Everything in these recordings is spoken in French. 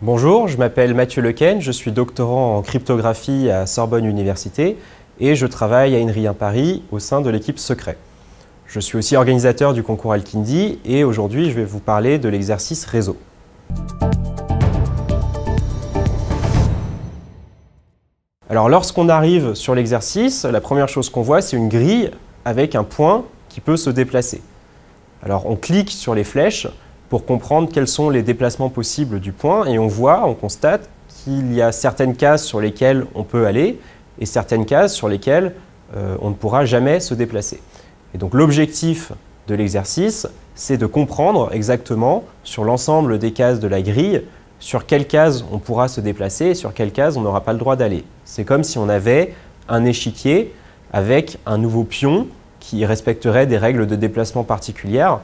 Bonjour, je m'appelle Mathieu Lequen, je suis doctorant en cryptographie à Sorbonne Université et je travaille à INRI Paris au sein de l'équipe Secret. Je suis aussi organisateur du concours Al-Kindi et aujourd'hui je vais vous parler de l'exercice réseau. Alors lorsqu'on arrive sur l'exercice, la première chose qu'on voit c'est une grille avec un point qui peut se déplacer. Alors on clique sur les flèches pour comprendre quels sont les déplacements possibles du point et on constate qu'il y a certaines cases sur lesquelles on peut aller et certaines cases sur lesquelles on ne pourra jamais se déplacer. Et donc l'objectif de l'exercice, c'est de comprendre exactement sur l'ensemble des cases de la grille sur quelles cases on pourra se déplacer et sur quelles cases on n'aura pas le droit d'aller. C'est comme si on avait un échiquier avec un nouveau pion qui respecterait des règles de déplacement particulières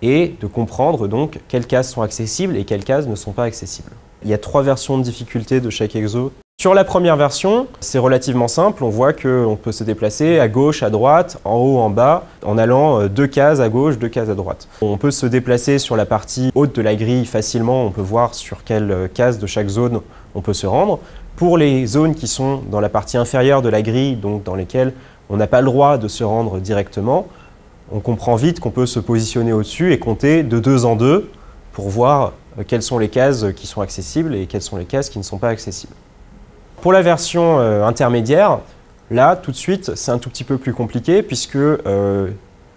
et de comprendre donc quelles cases sont accessibles et quelles cases ne sont pas accessibles. Il y a 3 versions de difficulté de chaque exo. Sur la première version, c'est relativement simple. On voit qu'on peut se déplacer à gauche, à droite, en haut, en bas, en allant 2 cases à gauche, 2 cases à droite. On peut se déplacer sur la partie haute de la grille facilement. On peut voir sur quelle case de chaque zone on peut se rendre. Pour les zones qui sont dans la partie inférieure de la grille, donc dans lesquelles on n'a pas le droit de se rendre directement, on comprend vite qu'on peut se positionner au-dessus et compter de 2 en 2 pour voir quelles sont les cases qui sont accessibles et quelles sont les cases qui ne sont pas accessibles. Pour la version intermédiaire, là, tout de suite, c'est un tout petit peu plus compliqué puisque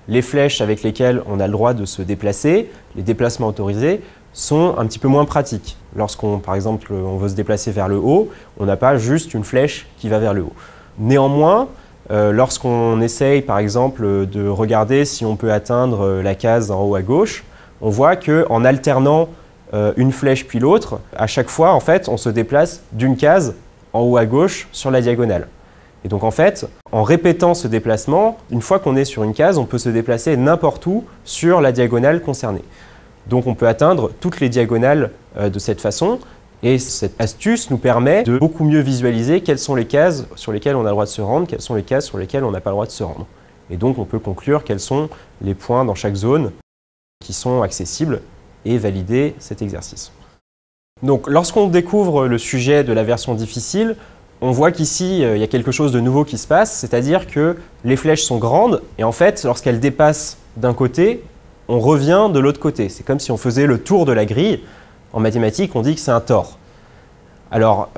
les flèches avec lesquelles on a le droit de se déplacer, les déplacements autorisés, sont un petit peu moins pratiques. Lorsqu'on, par exemple, on veut se déplacer vers le haut, on n'a pas juste une flèche qui va vers le haut. Néanmoins, lorsqu'on essaye, par exemple, de regarder si on peut atteindre la case en haut à gauche, on voit qu'en alternant une flèche puis l'autre, à chaque fois, en fait, on se déplace d'une case en haut à gauche sur la diagonale. Et donc, en fait, en répétant ce déplacement, une fois qu'on est sur une case, on peut se déplacer n'importe où sur la diagonale concernée. Donc, on peut atteindre toutes les diagonales de cette façon. Et cette astuce nous permet de beaucoup mieux visualiser quelles sont les cases sur lesquelles on a le droit de se rendre, quelles sont les cases sur lesquelles on n'a pas le droit de se rendre. Et donc, on peut conclure quels sont les points dans chaque zone qui sont accessibles et valider cet exercice. Donc, lorsqu'on découvre le sujet de la version difficile, on voit qu'ici, il y a quelque chose de nouveau qui se passe, c'est-à-dire que les flèches sont grandes et en fait, lorsqu'elles dépassent d'un côté, on revient de l'autre côté. C'est comme si on faisait le tour de la grille. En mathématiques, on dit que c'est un tore. Alors,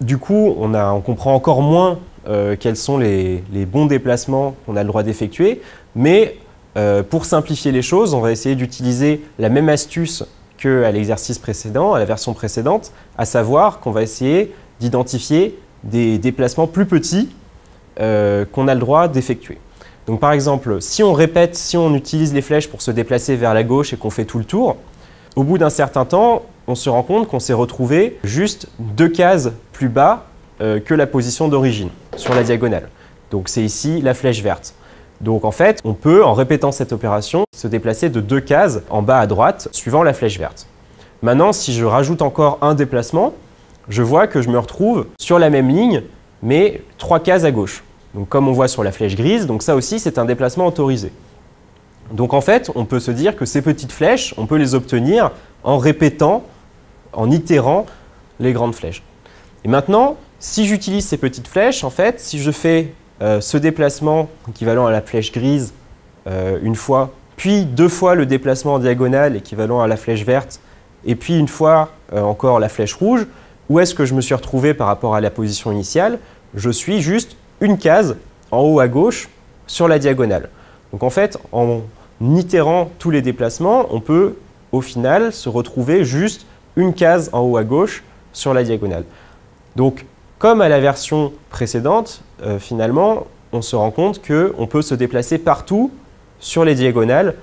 du coup, on comprend encore moins quels sont les bons déplacements qu'on a le droit d'effectuer, mais pour simplifier les choses, on va essayer d'utiliser la même astuce qu'à l'exercice précédent, à la version précédente, à savoir qu'on va essayer d'identifier des déplacements plus petits qu'on a le droit d'effectuer. Donc par exemple, si on utilise les flèches pour se déplacer vers la gauche et qu'on fait tout le tour, au bout d'un certain temps, on se rend compte qu'on s'est retrouvé juste 2 cases plus bas que la position d'origine sur la diagonale. Donc c'est ici la flèche verte. Donc en fait, on peut, en répétant cette opération, se déplacer de 2 cases en bas à droite suivant la flèche verte. Maintenant, si je rajoute encore un déplacement, je vois que je me retrouve sur la même ligne, mais 3 cases à gauche. Donc comme on voit sur la flèche grise, donc ça aussi c'est un déplacement autorisé. Donc en fait, on peut se dire que ces petites flèches, on peut les obtenir en répétant, en itérant les grandes flèches. Et maintenant, si j'utilise ces petites flèches, en fait, si je fais ce déplacement équivalent à la flèche grise une fois, puis 2 fois le déplacement en diagonale équivalent à la flèche verte, et puis une fois encore la flèche rouge, où est-ce que je me suis retrouvé par rapport à la position initiale? Je suis juste une case en haut à gauche sur la diagonale. Donc en fait, en itérant tous les déplacements, on peut au final se retrouver juste une case en haut à gauche sur la diagonale. Donc comme à la version précédente, finalement, on se rend compte qu'on peut se déplacer partout sur les diagonales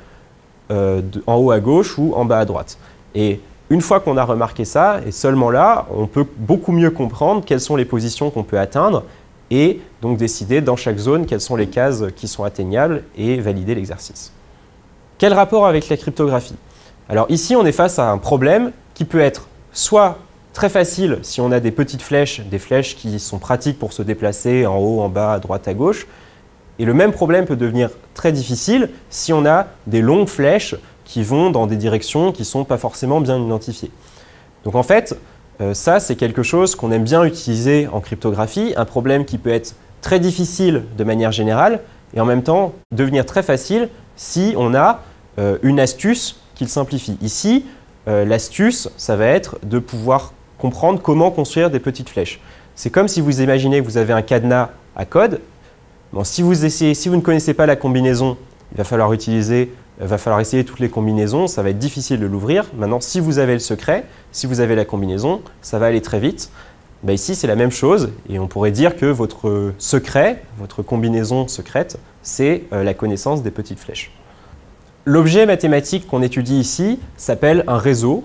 en haut à gauche ou en bas à droite. Et une fois qu'on a remarqué ça, et seulement là, on peut beaucoup mieux comprendre quelles sont les positions qu'on peut atteindre et donc décider dans chaque zone quelles sont les cases qui sont atteignables et valider l'exercice. Quel rapport avec la cryptographie? Alors ici, on est face à un problème qui peut être soit très facile si on a des petites flèches, des flèches qui sont pratiques pour se déplacer en haut, en bas, à droite, à gauche. Et le même problème peut devenir très difficile si on a des longues flèches qui vont dans des directions qui ne sont pas forcément bien identifiées. Donc en fait, ça c'est quelque chose qu'on aime bien utiliser en cryptographie, un problème qui peut être très difficile de manière générale et en même temps devenir très facile si on a une astuce qui le simplifie. Ici, l'astuce, ça va être de pouvoir comprendre comment construire des petites flèches. C'est comme si vous imaginez que vous avez un cadenas à code. Bon, si vous ne connaissez pas la combinaison, il va falloir essayer toutes les combinaisons, ça va être difficile de l'ouvrir. Maintenant, si vous avez le secret, si vous avez la combinaison, ça va aller très vite. Ben ici, c'est la même chose et on pourrait dire que votre secret, votre combinaison secrète, c'est la connaissance des petites flèches. L'objet mathématique qu'on étudie ici s'appelle un réseau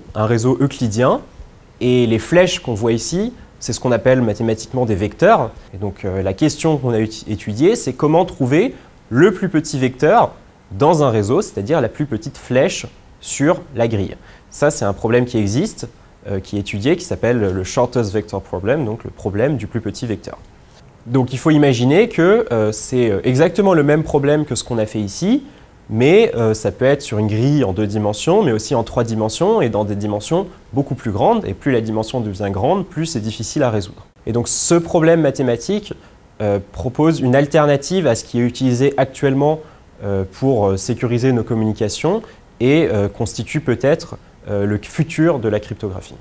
euclidien et les flèches qu'on voit ici, c'est ce qu'on appelle mathématiquement des vecteurs. Et donc la question qu'on a étudiée, c'est comment trouver le plus petit vecteur dans un réseau, c'est-à-dire la plus petite flèche sur la grille. Ça, c'est un problème qui existe, qui est étudié, qui s'appelle le shortest vector problem, donc le problème du plus petit vecteur. Donc il faut imaginer que c'est exactement le même problème que ce qu'on a fait ici, mais ça peut être sur une grille en 2 dimensions, mais aussi en 3 dimensions et dans des dimensions beaucoup plus grandes. Et plus la dimension devient grande, plus c'est difficile à résoudre. Et donc ce problème mathématique propose une alternative à ce qui est utilisé actuellement pour sécuriser nos communications et constitue peut-être le futur de la cryptographie.